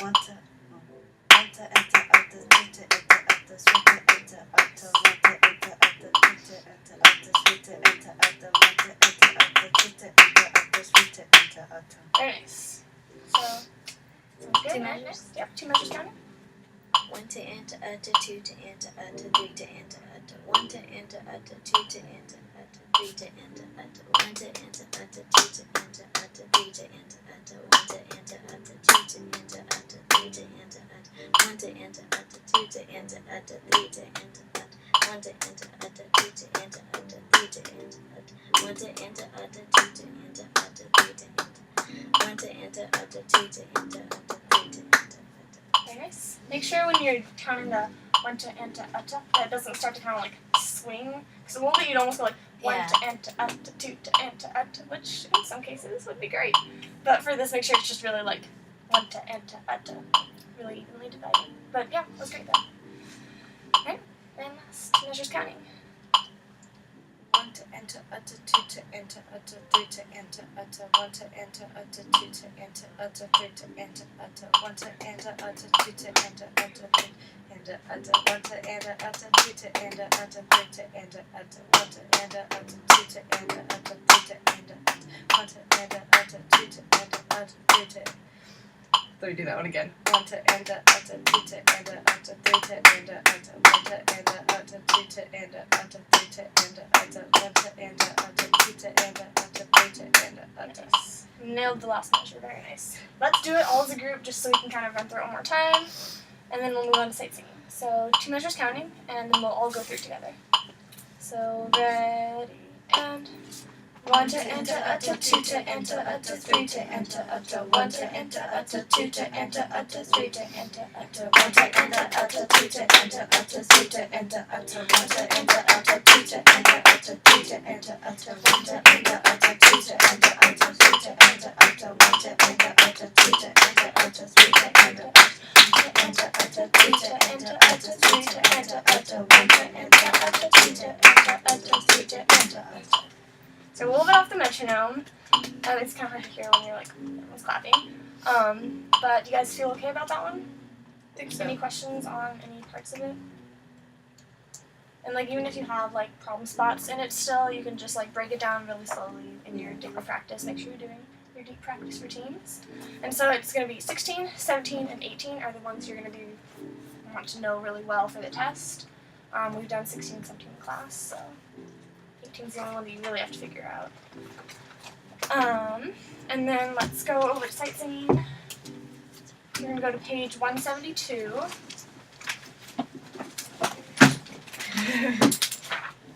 One to enter, enter, enter, two to enter, enter, three to enter, enter, one to enter, enter, two to enter, enter, three to enter, enter, one to enter, enter, two to enter, enter, three to enter, enter. Very nice. So, sounds good. Two And measures? next, yep, 2 measures counting. 1 to enter, 2 to enter, 3 to enter, 1 to enter, 2 to enter, 3 to enter, 1 to enter, 2 to enter, 3 to enter, 1 to enter, 2 to enter, 3 to enter, 1 to enter, 2 to enter, 3 to enter, 1 to enter, 2 to enter, 3 to enter, 1 to enter, 2 to enter, 3 to enter, 1 to enter, 2 to enter, 3 to enter. Very nice. Make sure when you're counting the 1 to enter, that it doesn't start to kind of like swing. Because a little bit you'd almost go like 1 to enter, 2 to enter, which in some cases would be great. But for this, make sure it's just really like 1 to enter, really evenly divided. But yeah, that's great though. Alright, then last 2 measures counting. 1 to enter, 2 to enter, 3 to enter, 1 to enter, 2 to enter, 3 to enter, 1 to enter, 2 to enter, 3 to enter, 1 to enter, 2 to enter, 3 to enter, 1 to enter, 2 to enter, 3 to enter, 1 to enter, 2 to enter, 3 to enter. Let me do that one again. 1 to enter, 2 to enter, 3 to enter, 1 to enter, 2 to enter, 3 to enter, 1 to enter, 2 to enter, 3 to enter. Nice. Nailed the last measure. Very nice. Let's do it all as a group just so we can kind of run through it one more time. And then we'll move on to sightsinging. So 2 measures counting, and then we'll all go through together. So ready, and 1 to enter, 2 to enter, 3 to enter, 1 to enter, 2 to enter, 3 to enter, 1 to enter, 2 to enter, 3 to enter, 1 to enter, 2 to enter, 3 to enter, 1 to enter, 2 to enter, 3 to enter, 1 to enter, 2 to enter, 3 to enter, 3 to enter, 3 to enter, 1 to enter, 2 to enter, 3 to enter. So a little bit off the metronome. It's kind of hard to hear when you're like everyone's clapping. But do you guys feel okay about that one? I think so. Any questions on any parts of it? And like even if you have like problem spots in it still, you can just like break it down really slowly in your deeper practice. Make sure you're doing your deep practice routines. And so it's going to be 16, 17, and 18 are the ones you're going to want to know really well for the test. We've done 16 and 17 in class, so 18 is the only one that you really have to figure out. And then let's go over to sightsinging. You're going to go to page 172.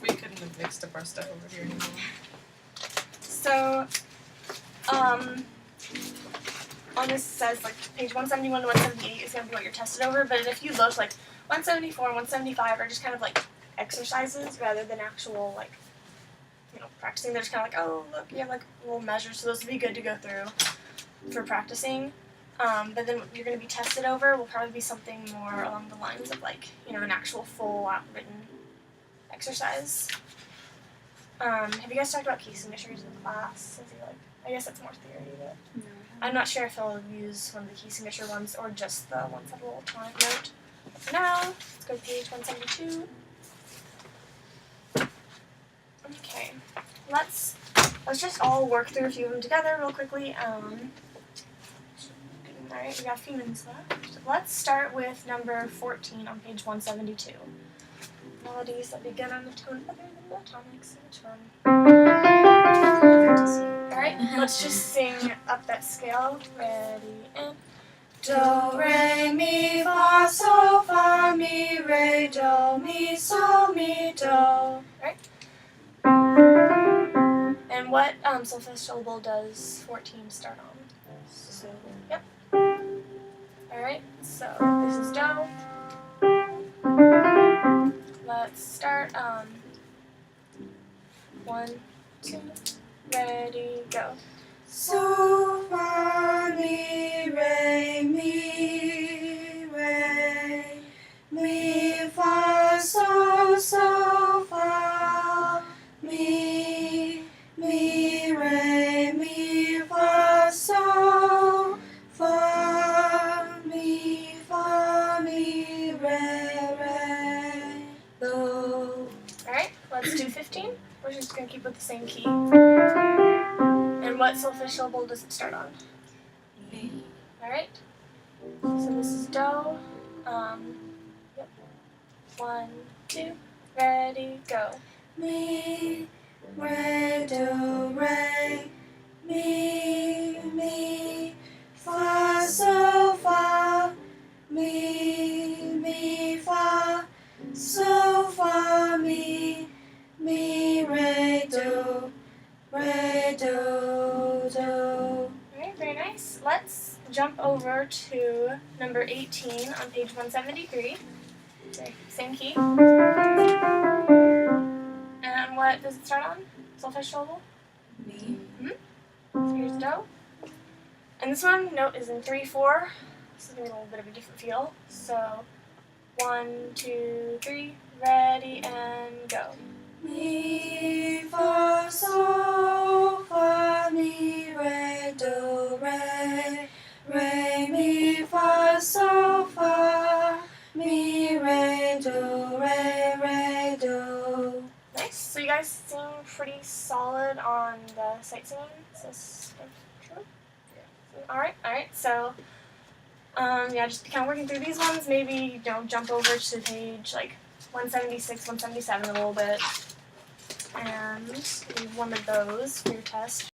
We couldn't have mixed up our stuff over here anymore. So, on this says like page 171 to 178 is going to be what you're tested over, but if you look, like 174 and 175 are just kind of like exercises rather than actual like, you know, practicing. They're just kind of like, oh look, you have like little measures, so those would be good to go through for practicing. But then what you're going to be tested over will probably be something more along the lines of like, you know, an actual full written exercise. Have you guys talked about key signatures in class? I guess that's more theory, but No. I'm not sure if he'll use one of the key signature ones or just the ones that have a little tonic note. But for now, let's go to page 172. Okay, let's just all work through a few of them together real quickly. Alright, we got a few minutes left. Let's start with number 14 on page 172. Melodies that begin on the tone other than the tonics. Which one? Alright, let's just sing up that scale. Ready, and do, re, mi, fa, sol, fa, mi, re, do, mi, sol, mi, do. Alright? And what solfege syllable does 14 start on? So. Yep. Alright, so this is do. Let's start 1, 2, ready, go. So, fa, mi, re, mi, fa, sol, sol, fa, mi, re, mi, fa, sol, fa, mi, re, do. Alright, let's do 15. We're just going to keep with the same key. And what solfege syllable does it start on? Mi. Alright, so this is do. Yep. 1, 2, ready, go. Mi, re, do, re, mi, fa, sol, fa, mi, fa, sol, fa, mi, re, do, do. Alright, very nice. Let's jump over to number 18 on page 173. Same key. And what does it start on? Solfege syllable? Mi. So here's do. And this one, note is in 3/4. This is going to be a little bit of a different feel. So 1, 2, 3, ready, and go. Mi, fa, sol, fa, mi, re, do, re, mi, fa, sol, fa, mi, re, do. Nice. So you guys seem pretty solid on the sightsinging. Is this true? Yeah. Alright. So, yeah, just kind of working through these ones. Maybe, you know, jump over to page like 176, 177 a little bit. And leave one of those for your test.